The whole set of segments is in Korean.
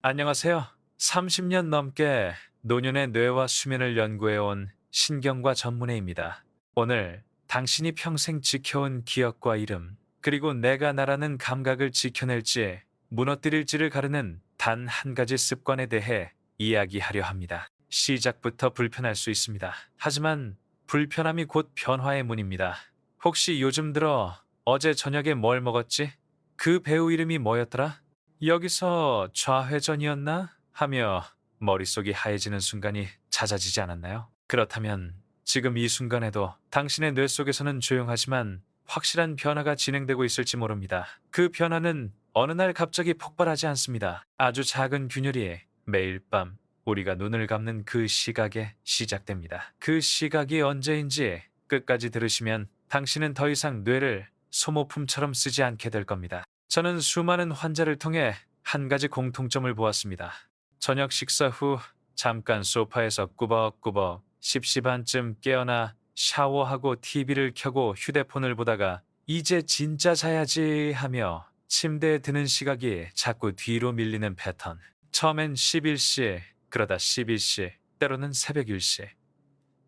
안녕하세요. 30년 넘게 노년의 뇌와 수면을 연구해온 신경과 전문의입니다. 오늘 당신이 평생 지켜온 기억과 이름, 그리고 내가 나라는 감각을 지켜낼지 무너뜨릴지를 가르는 단 한 가지 습관에 대해 이야기하려 합니다. 시작부터 불편할 수 있습니다. 하지만 불편함이 곧 변화의 문입니다. 혹시 요즘 들어 어제 저녁에 뭘 먹었지? 그 배우 이름이 뭐였더라? 여기서 좌회전이었나? 하며 머릿속이 하얘지는 순간이 잦아지지 않았나요? 그렇다면 지금 이 순간에도 당신의 뇌 속에서는 조용하지만 확실한 변화가 진행되고 있을지 모릅니다. 그 변화는 어느 날 갑자기 폭발하지 않습니다. 아주 작은 균열이 매일 밤 우리가 눈을 감는 그 시각에 시작됩니다. 그 시각이 언제인지 끝까지 들으시면 당신은 더 이상 뇌를 소모품처럼 쓰지 않게 될 겁니다. 저는 수많은 환자를 통해 한 가지 공통점을 보았습니다. 저녁 식사 후 잠깐 소파에서 꾸벅꾸벅 10시 반쯤 깨어나 샤워하고 TV를 켜고 휴대폰을 보다가 이제 진짜 자야지 하며 침대에 드는 시각이 자꾸 뒤로 밀리는 패턴. 처음엔 11시, 그러다 12시, 때로는 새벽 1시.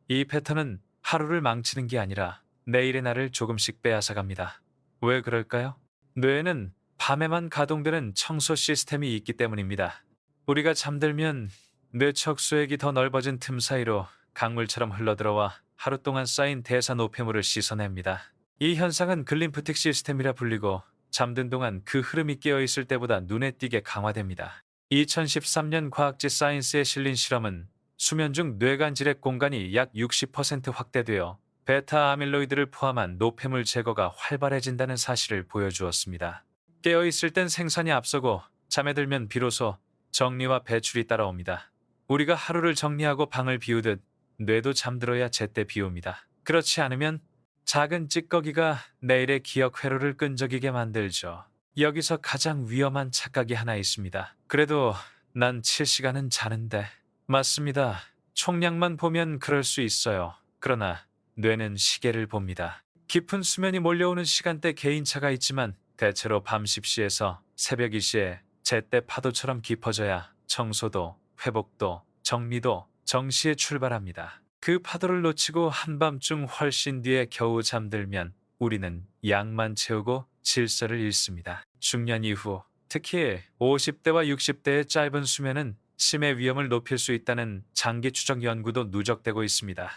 이 패턴은 하루를 망치는 게 아니라 내일의 날을 조금씩 빼앗아갑니다. 왜 그럴까요? 뇌에는 밤에만 가동되는 청소 시스템이 있기 때문입니다. 우리가 잠들면 뇌척 수액이 더 넓어진 틈 사이로 강물처럼 흘러들어와 하루 동안 쌓인 대사 노폐물을 씻어냅니다. 이 현상은 글림프틱 시스템이라 불리고 잠든 동안 그 흐름이 깨어있을 때보다 눈에 띄게 강화됩니다. 2013년 과학지 사이언스에 실린 실험은 수면 중 뇌간 질액 공간이 약 60% 확대되어 베타 아밀로이드를 포함한 노폐물 제거가 활발해진다는 사실을 보여주었습니다. 깨어있을 땐 생산이 앞서고 잠에 들면 비로소 정리와 배출이 따라옵니다. 우리가 하루를 정리하고 방을 비우듯 뇌도 잠들어야 제때 비웁니다. 그렇지 않으면 작은 찌꺼기가 내일의 기억 회로를 끈적이게 만들죠. 여기서 가장 위험한 착각이 하나 있습니다. 그래도 난 7시간은 자는데. 맞습니다. 총량만 보면 그럴 수 있어요. 그러나 뇌는 시계를 봅니다. 깊은 수면이 몰려오는 시간대 개인차가 있지만 대체로 밤 10시에서 새벽 2시에 제때 파도처럼 깊어져야 청소도, 회복도, 정리도 정시에 출발합니다. 그 파도를 놓치고 한밤중 훨씬 뒤에 겨우 잠들면 우리는 양만 채우고 질서를 잃습니다. 중년 이후 특히 50대와 60대의 짧은 수면은 치매 위험을 높일 수 있다는 장기 추적 연구도 누적되고 있습니다.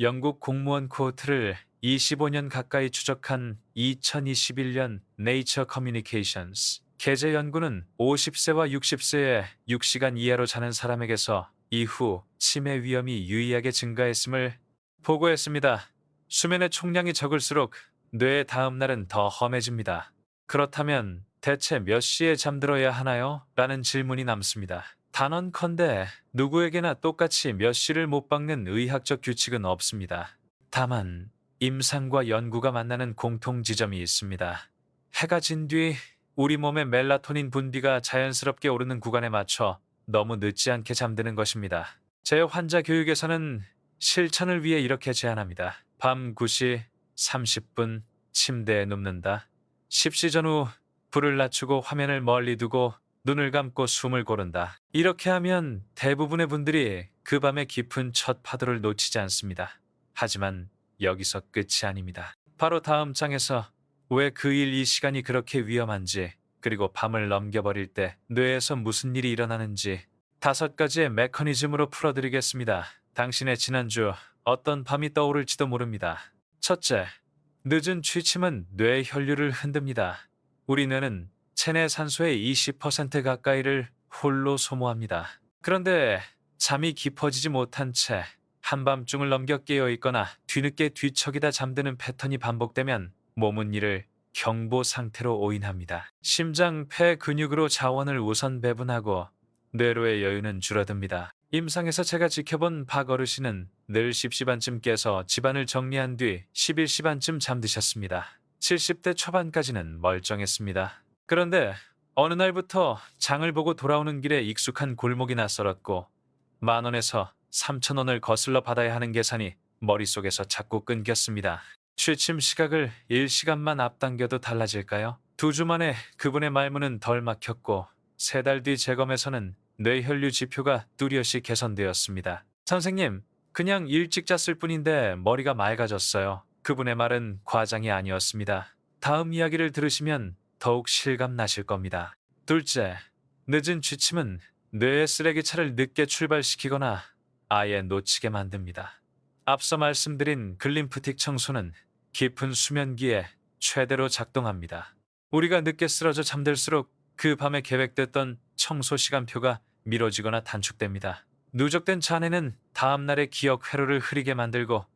영국 공무원 코호트를 25년 가까이 추적한 2021년 네이처 커뮤니케이션스 계제 연구는 50세와 60세에 6시간 이하로 자는 사람에게서 이후 치매 위험이 유의하게 증가했음을 보고했습니다. 수면의 총량이 적을수록 뇌의 다음 날은 더 험해집니다. 그렇다면 대체 몇 시에 잠들어야 하나요? 라는 질문이 남습니다. 단언컨대 누구에게나 똑같이 몇 시를 못 박는 의학적 규칙은 없습니다. 다만 임상과 연구가 만나는 공통 지점이 있습니다. 해가 진 뒤 우리 몸의 멜라토닌 분비가 자연스럽게 오르는 구간에 맞춰 너무 늦지 않게 잠드는 것입니다. 제 환자 교육에서는 실천을 위해 이렇게 제안합니다. 밤 9시 30분 침대에 눕는다. 10시 전후 불을 낮추고 화면을 멀리 두고 눈을 감고 숨을 고른다. 이렇게 하면 대부분의 분들이 그 밤의 깊은 첫 파도를 놓치지 않습니다. 하지만 여기서 끝이 아닙니다. 바로 다음 장에서 왜 그 일 이 시간이 그렇게 위험한지, 그리고 밤을 넘겨버릴 때 뇌에서 무슨 일이 일어나는지 5가지의 메커니즘으로 풀어드리겠습니다. 당신의 지난주 어떤 밤이 떠오를지도 모릅니다. 첫째, 늦은 취침은 뇌의 혈류를 흔듭니다. 우리 뇌는 체내 산소의 20% 가까이를 홀로 소모합니다. 그런데 잠이 깊어지지 못한 채 한밤중을 넘겨 깨어 있거나 뒤늦게 뒤척이다 잠드는 패턴이 반복되면 몸은 이를 경보 상태로 오인합니다. 심장, 폐 근육으로 자원을 우선 배분하고 뇌로의 여유는 줄어듭니다. 임상에서 제가 지켜본 박 어르신은 늘 10시 반쯤 깨서 집안을 정리한 뒤 11시 반쯤 잠드셨습니다. 70대 초반까지는 멀쩡했습니다. 그런데 어느 날부터 장을 보고 돌아오는 길에 익숙한 골목이 낯설었고 10,000원에서 3,000원을 거슬러 받아야 하는 계산이 머릿속에서 자꾸 끊겼습니다. 취침 시각을 1시간만 앞당겨도 달라질까요? 2주 만에 그분의 말문은 덜 막혔고 3달 뒤 재검에서는 뇌혈류 지표가 뚜렷이 개선되었습니다. 선생님, 그냥 일찍 잤을 뿐인데 머리가 맑아졌어요. 그분의 말은 과장이 아니었습니다. 다음 이야기를 들으시면 더욱 실감 나실 겁니다. 둘째, 늦은 취침은 뇌의 쓰레기차를 늦게 출발시키거나 아예 놓치게 만듭니다. 앞서 말씀드린 글림프틱 청소는 깊은 수면기에 최대로 작동합니다. 우리가 늦게 쓰러져 잠들수록 그 밤에 계획됐던 청소 시간표가 미뤄지거나 단축됩니다. 누적된 잔해는 다음날의 기억 회로를 흐리게 만들고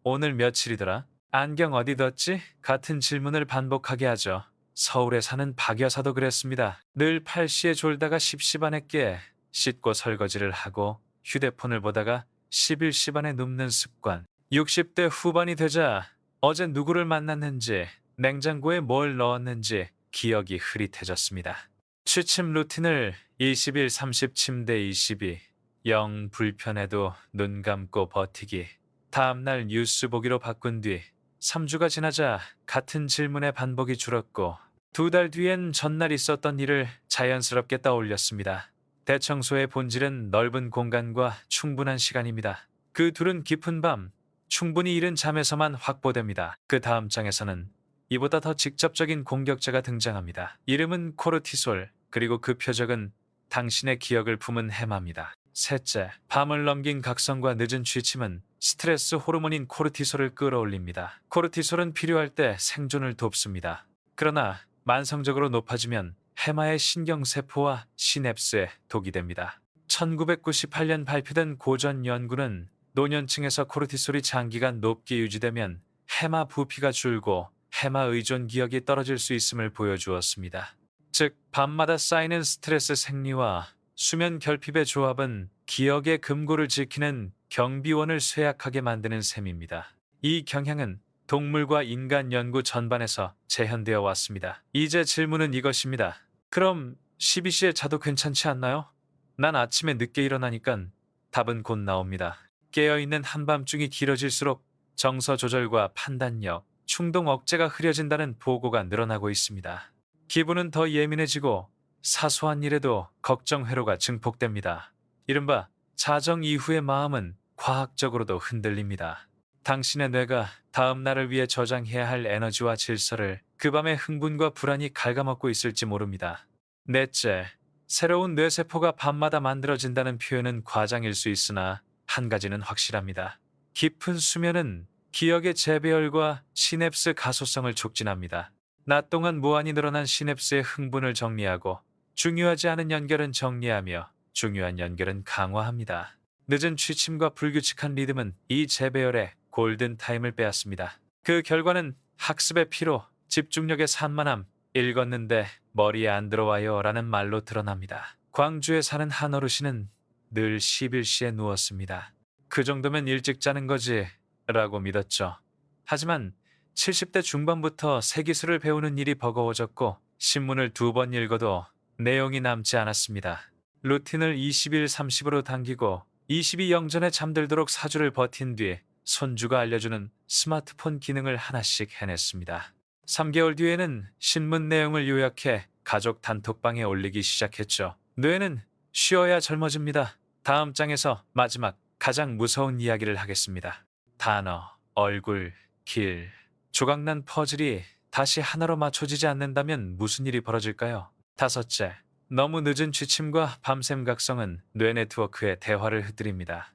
오늘 며칠이더라? 안경 어디 뒀지? 같은 질문을 반복하게 하죠. 서울에 사는 박 여사도 그랬습니다. 늘 8시에 졸다가 10시 반에 깨 씻고 설거지를 하고 휴대폰을 보다가 11시 반에 눕는 습관. 60대 후반이 되자 어제 누구를 만났는지 냉장고에 뭘 넣었는지 기억이 흐릿해졌습니다. 취침 루틴을 21, 30 침대 22, 영 불편해도 눈 감고 버티기. 다음날 뉴스 보기로 바꾼 뒤 3주가 지나자 같은 질문의 반복이 줄었고 2달 뒤엔 전날 있었던 일을 자연스럽게 떠올렸습니다. 대청소의 본질은 넓은 공간과 충분한 시간입니다. 그 둘은 깊은 밤, 충분히 이른 잠에서만 확보됩니다. 그 다음 장에서는 이보다 더 직접적인 공격자가 등장합니다. 이름은 코르티솔, 그리고 그 표적은 당신의 기억을 품은 해마입니다. 셋째, 밤을 넘긴 각성과 늦은 취침은 스트레스 호르몬인 코르티솔을 끌어올립니다. 코르티솔은 필요할 때 생존을 돕습니다. 그러나 만성적으로 높아지면 해마의 신경세포와 시냅스에 독이 됩니다. 1998년 발표된 고전 연구는 노년층에서 코르티솔이 장기간 높게 유지되면 해마 부피가 줄고 해마 의존 기억이 떨어질 수 있음을 보여주었습니다. 즉, 밤마다 쌓이는 스트레스 생리와 수면 결핍의 조합은 기억의 금고를 지키는 경비원을 쇠약하게 만드는 셈입니다. 이 경향은 동물과 인간 연구 전반에서 재현되어 왔습니다. 이제 질문은 이것입니다. 그럼 12시에 자도 괜찮지 않나요? 난 아침에 늦게 일어나니깐 답은 곧 나옵니다. 깨어있는 한밤중이 길어질수록 정서 조절과 판단력, 충동 억제가 흐려진다는 보고가 늘어나고 있습니다. 기분은 더 예민해지고 사소한 일에도 걱정 회로가 증폭됩니다. 이른바 자정 이후의 마음은 과학적으로도 흔들립니다. 당신의 뇌가 다음 날을 위해 저장해야 할 에너지와 질서를 그 밤의 흥분과 불안이 갉아먹고 있을지 모릅니다. 넷째, 새로운 뇌세포가 밤마다 만들어진다는 표현은 과장일 수 있으나 한 가지는 확실합니다. 깊은 수면은 기억의 재배열과 시냅스 가소성을 촉진합니다. 낮 동안 무한히 늘어난 시냅스의 흥분을 정리하고 중요하지 않은 연결은 정리하며 중요한 연결은 강화합니다. 늦은 취침과 불규칙한 리듬은 이 재배열에 골든타임을 빼앗습니다. 그 결과는 학습의 피로, 집중력의 산만함, 읽었는데 머리에 안 들어와요 라는 말로 드러납니다. 광주에 사는 한 어르신은 늘 11시에 누웠습니다. 그 정도면 일찍 자는 거지 라고 믿었죠. 하지만 70대 중반부터 새 기술을 배우는 일이 버거워졌고 신문을 2번 읽어도 내용이 남지 않았습니다. 루틴을 20일 30으로 당기고 22 영전에 잠들도록 4주를 버틴 뒤 손주가 알려주는 스마트폰 기능을 하나씩 해냈습니다. 3개월 뒤에는 신문 내용을 요약해 가족 단톡방에 올리기 시작했죠. 뇌는 쉬어야 젊어집니다. 다음 장에서 마지막 가장 무서운 이야기를 하겠습니다. 단어, 얼굴, 길, 조각난 퍼즐이 다시 하나로 맞춰지지 않는다면 무슨 일이 벌어질까요? 다섯째, 너무 늦은 취침과 밤샘 각성은 뇌 네트워크에 대화를 흐트립니다.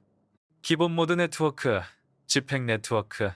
기본 모드 네트워크, 집행 네트워크,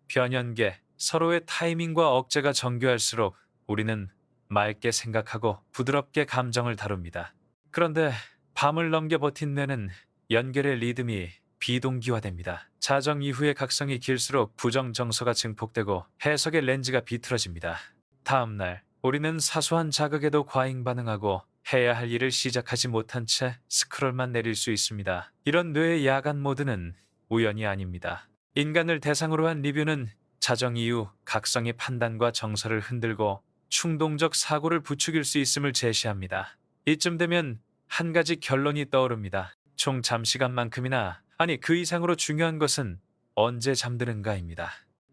변연계, 서로의 타이밍과 억제가 정교할수록 우리는 맑게 생각하고 부드럽게 감정을 다룹니다. 그런데 밤을 넘겨 버틴 뇌는 연결의 리듬이 비동기화됩니다. 자정 이후의 각성이 길수록 부정 정서가 증폭되고 해석의 렌즈가 비틀어집니다. 다음 날 우리는 사소한 자극에도 과잉 반응하고 해야 할 일을 시작하지 못한 채 스크롤만 내릴 수 있습니다. 이런 뇌의 야간 모드는 우연이 아닙니다. 인간을 대상으로 한 리뷰는 자정 이후 각성의 판단과 정서를 흔들고 충동적 사고를 부추길 수 있음을 제시합니다. 이쯤 되면 한 가지 결론이 떠오릅니다. 총 잠시간만큼이나, 아니 그 이상으로 중요한 것은 언제 잠드는가입니다.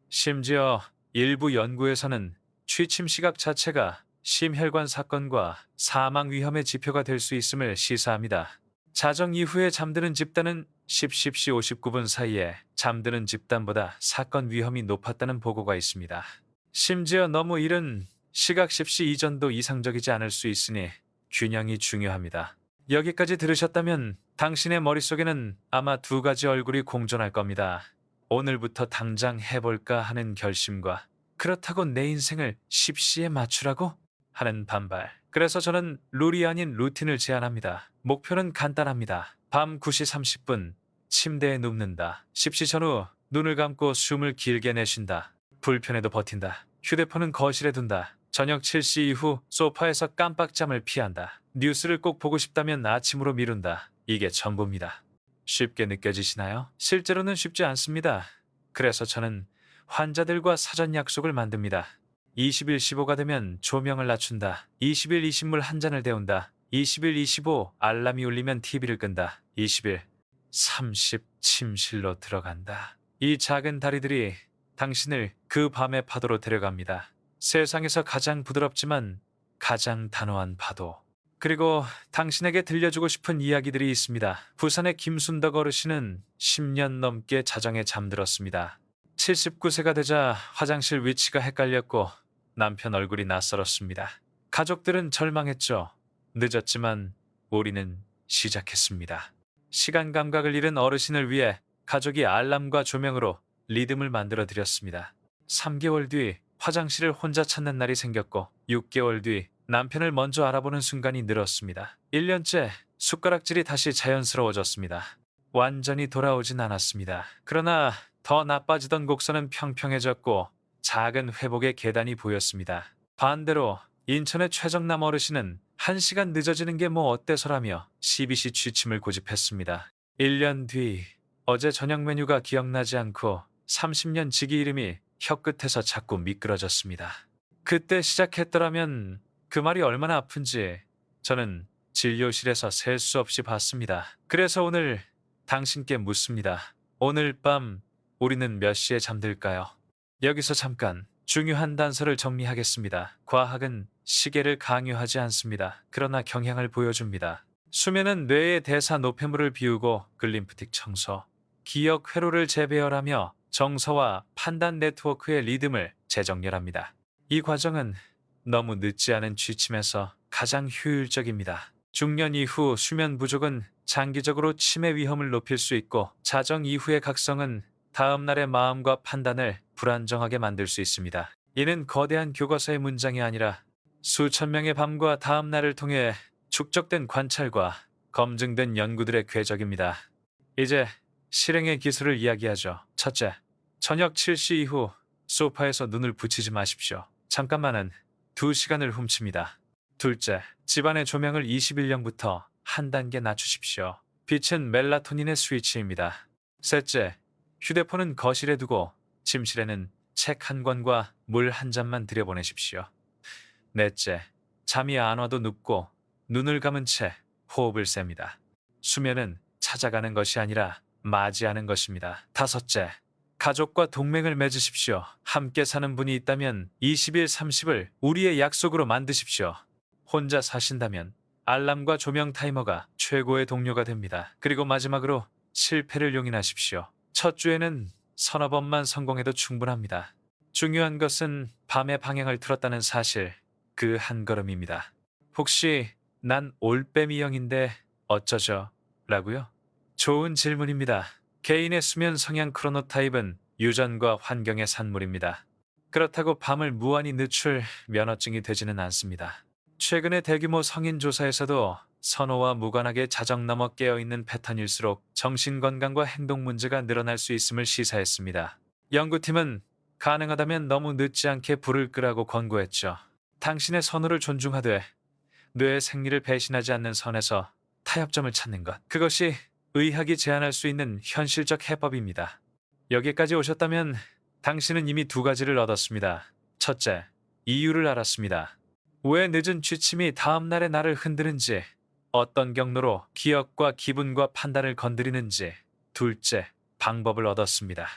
심지어 일부 연구에서는 취침 시각 자체가 심혈관 사건과 사망 위험의 지표가 될 수 있음을 시사합니다. 자정 이후에 잠드는 집단은 10시 59분 사이에 잠드는 집단보다 사건 위험이 높았다는 보고가 있습니다. 심지어 너무 이른 시각 10시 이전도 이상적이지 않을 수 있으니 균형이 중요합니다. 여기까지 들으셨다면 당신의 머릿속에는 아마 두 가지 얼굴이 공존할 겁니다. 오늘부터 당장 해볼까 하는 결심과 그렇다고 내 인생을 10시에 맞추라고? 하는 반발. 그래서 저는 룰이 아닌 루틴을 제안합니다. 목표는 간단합니다. 밤 9시 30분 침대에 눕는다. 10시 전후 눈을 감고 숨을 길게 내쉰다. 불편해도 버틴다. 휴대폰은 거실에 둔다. 저녁 7시 이후 소파에서 깜빡잠을 피한다. 뉴스를 꼭 보고 싶다면 아침으로 미룬다. 이게 전부입니다. 쉽게 느껴지시나요? 실제로는 쉽지 않습니다. 그래서 저는 환자들과 사전 약속을 만듭니다. 20일 15가 되면 조명을 낮춘다. 20일 20물 한 잔을 데운다. 20일 25 알람이 울리면 TV를 끈다. 20일 30 침실로 들어간다. 이 작은 다리들이 당신을 그 밤의 파도로 데려갑니다. 세상에서 가장 부드럽지만 가장 단호한 파도. 그리고 당신에게 들려주고 싶은 이야기들이 있습니다. 부산의 김순덕 어르신은 10년 넘게 자정에 잠들었습니다. 79세가 되자 화장실 위치가 헷갈렸고 남편 얼굴이 낯설었습니다. 가족들은 절망했죠. 늦었지만 우리는 시작했습니다. 시간 감각을 잃은 어르신을 위해 가족이 알람과 조명으로 리듬을 만들어 드렸습니다. 3개월 뒤 화장실을 혼자 찾는 날이 생겼고 6개월 뒤 남편을 먼저 알아보는 순간이 늘었습니다. 1년째 숟가락질이 다시 자연스러워졌습니다. 완전히 돌아오진 않았습니다. 그러나 더 나빠지던 곡선은 평평해졌고 작은 회복의 계단이 보였습니다. 반대로 인천의 최정남 어르신은 1시간 늦어지는 게 뭐 어때서라며 CBC 취침을 고집했습니다. 1년 뒤 어제 저녁 메뉴가 기억나지 않고 30년 지기 이름이 혀끝에서 자꾸 미끄러졌습니다. 그때 시작했더라면 그 말이 얼마나 아픈지 저는 진료실에서 셀 수 없이 봤습니다. 그래서 오늘 당신께 묻습니다. 오늘 밤 우리는 몇 시에 잠들까요? 여기서 잠깐 중요한 단서를 정리하겠습니다. 과학은 시계를 강요하지 않습니다. 그러나 경향을 보여줍니다. 수면은 뇌의 대사 노폐물을 비우고 글림프틱 청소, 기억 회로를 재배열하며 정서와 판단 네트워크의 리듬을 재정렬합니다. 이 과정은 너무 늦지 않은 취침에서 가장 효율적입니다. 중년 이후 수면 부족은 장기적으로 치매 위험을 높일 수 있고 자정 이후의 각성은 다음 날의 마음과 판단을 불안정하게 만들 수 있습니다. 이는 거대한 교과서의 문장이 아니라 수천 명의 밤과 다음 날을 통해 축적된 관찰과 검증된 연구들의 궤적입니다. 이제 실행의 기술을 이야기하죠. 첫째, 저녁 7시 이후 소파에서 눈을 붙이지 마십시오. 잠깐만은 2시간을 훔칩니다. 둘째, 집안의 조명을 21령부터 한 단계 낮추십시오. 빛은 멜라토닌의 스위치입니다. 셋째, 휴대폰은 거실에 두고 침실에는 책 한 권과 물 한 잔만 들여보내십시오. 넷째, 잠이 안 와도 눕고 눈을 감은 채 호흡을 셉니다. 수면은 찾아가는 것이 아니라 맞이하는 것입니다. 다섯째, 가족과 동맹을 맺으십시오. 함께 사는 분이 있다면 20일 30을 우리의 약속으로 만드십시오. 혼자 사신다면 알람과 조명 타이머가 최고의 동료가 됩니다. 그리고 마지막으로 실패를 용인하십시오. 첫 주에는 서너 번만 성공해도 충분합니다. 중요한 것은 밤의 방향을 틀었다는 사실, 그 한 걸음입니다. 혹시 난 올빼미형인데 어쩌죠? 라고요? 좋은 질문입니다. 개인의 수면 성향 크로노타입은 유전과 환경의 산물입니다. 그렇다고 밤을 무한히 늦출 면허증이 되지는 않습니다. 최근의 대규모 성인 조사에서도 선호와 무관하게 자정 넘어 깨어있는 패턴일수록 정신건강과 행동 문제가 늘어날 수 있음을 시사했습니다. 연구팀은 가능하다면 너무 늦지 않게 불을 끄라고 권고했죠. 당신의 선호를 존중하되 뇌의 생리를 배신하지 않는 선에서 타협점을 찾는 것. 그것이 의학이 제안할 수 있는 현실적 해법입니다. 여기까지 오셨다면 당신은 이미 두 가지를 얻었습니다. 첫째, 이유를 알았습니다. 왜 늦은 취침이 다음날의 나를 흔드는지, 어떤 경로로 기억과 기분과 판단을 건드리는지. 둘째, 방법을 얻었습니다.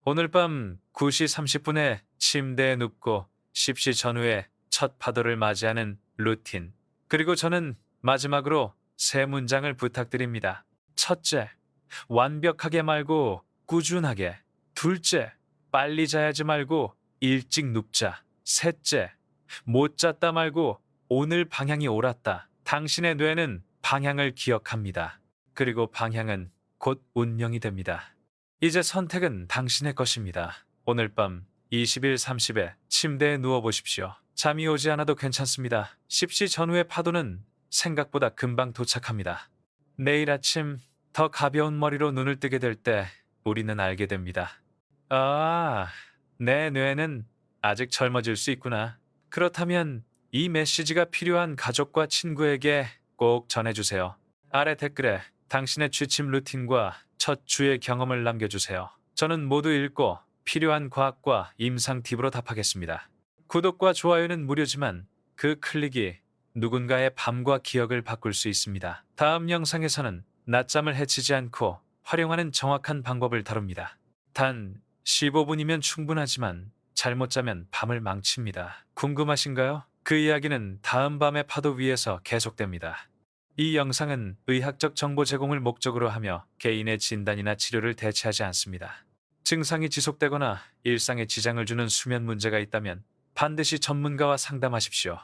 오늘 밤 9시 30분에 침대에 눕고 10시 전후에 첫 파도를 맞이하는 루틴. 그리고 저는 마지막으로 세 문장을 부탁드립니다. 첫째, 완벽하게 말고 꾸준하게. 둘째, 빨리 자야지 말고 일찍 눕자. 셋째, 못 잤다 말고 오늘 방향이 옳았다. 당신의 뇌는 방향을 기억합니다. 그리고 방향은 곧 운명이 됩니다. 이제 선택은 당신의 것입니다. 오늘 밤 20일 30에 침대에 누워보십시오. 잠이 오지 않아도 괜찮습니다. 10시 전후의 파도는 생각보다 금방 도착합니다. 내일 아침 더 가벼운 머리로 눈을 뜨게 될 때 우리는 알게 됩니다. 아, 내 뇌는 아직 젊어질 수 있구나. 그렇다면 이 메시지가 필요한 가족과 친구에게 꼭 전해주세요. 아래 댓글에 당신의 취침 루틴과 첫 주의 경험을 남겨주세요. 저는 모두 읽고 필요한 과학과 임상 팁으로 답하겠습니다. 구독과 좋아요는 무료지만 그 클릭이 누군가의 밤과 기억을 바꿀 수 있습니다. 다음 영상에서는 낮잠을 해치지 않고 활용하는 정확한 방법을 다룹니다. 단 15분이면 충분하지만 잘못 자면 밤을 망칩니다. 궁금하신가요? 그 이야기는 다음 밤의 파도 위에서 계속됩니다. 이 영상은 의학적 정보 제공을 목적으로 하며 개인의 진단이나 치료를 대체하지 않습니다. 증상이 지속되거나 일상에 지장을 주는 수면 문제가 있다면 반드시 전문가와 상담하십시오.